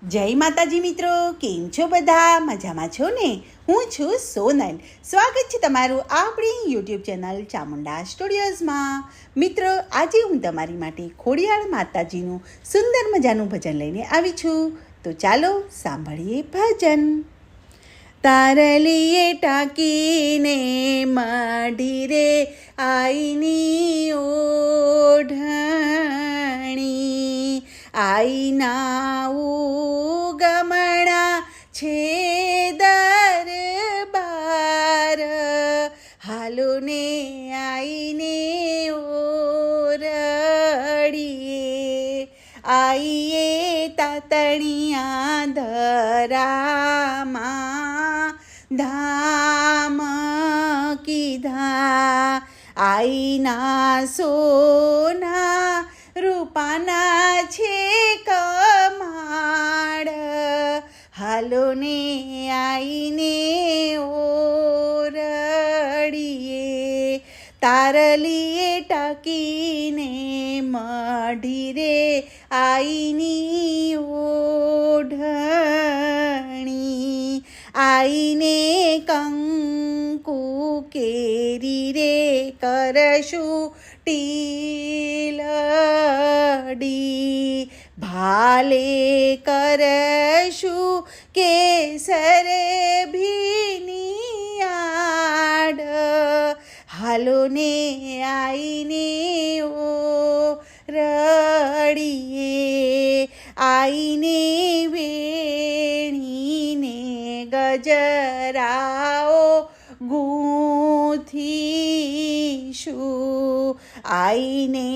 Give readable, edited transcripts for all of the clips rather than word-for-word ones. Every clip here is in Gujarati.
જય માતાજી મિત્રો, કેમ છો બધા? મજામાં છો ને? હું છું સોનલ. સ્વાગત છે તમારું આપણી યુટ્યુબ ચેનલ ચામુંડા સ્ટુડિયોઝમાં. મિત્રો, આજે હું તમારી માટે ખોડિયાર માતાજીનું સુંદર મજાનું ભજન લઈને આવી છું. તો ચાલો સાંભળીએ ભજન. તારલીએ ટાંકીને મઢી રે આઈની ઓઢણી, આઈના ઉગમણા છે દરબાર, હાલો ને આઈને ઓરડીએ. આઈએ તાતણિયા ધરામાં ધામ કીધા, આઈના સોના રૂપાના છે કમાડ, હાલો ને આઈને ઓરડીએ. તારલીએ ટાંકીને મઢી રે આઈની ઓઢણી, આઈને કંકુ કેરી રે કરશું ટીલડી, ભાલે કરશું કેસર ભીનિયાડ, હાલો ને આઈને ઓરડીએ. આઈને વેણીને ગજરાઓ ગૂંથીશું, આઈને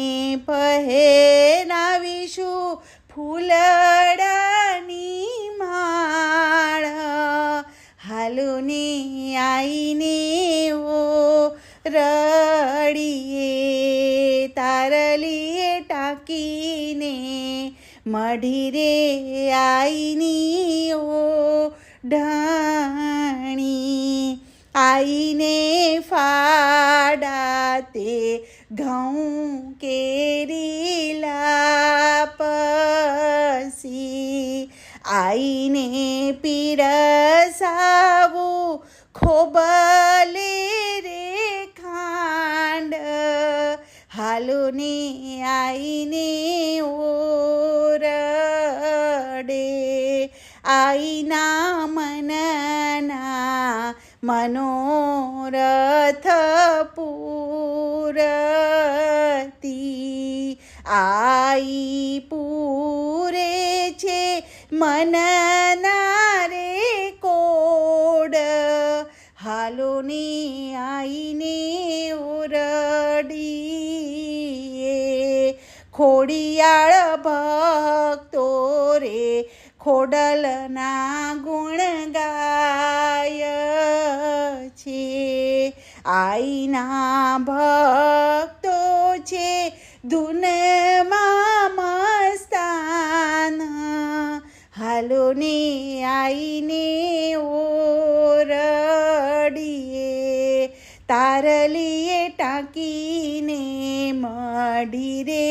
પહેરાવીશું ફૂલડાની માળ, હાલો ને આઈને ઓરડીએ. તારલીએ ટાંકીને મઢી રે આઈની ઓઢણી, આઈને ફાડા તે ઘઉં કેરી લાપસી, આઈને પીરસાવું ખોબલે રે ખાંડ, હાલો ને આઈને ઓરડે. આઈના મનના મનોરથ પૂરતી, આઈ પૂરે છે મનના રે કોડ, હાલો ને આઈને ઓરડીએ. ખોડિયાળ ભક્તો રે ખોડલના ગુણ ગાય છે, આઈના ભક્તો છે ધૂનમાં મસ્તાન, હાલો ને આઈને ઓરડીએ. તારલીએ ટાંકીને મઢી રે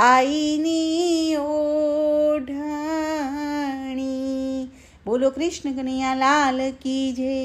આઈની ઓઢણી. બોલો કૃષ્ણ કનૈયા લાલ કી જય.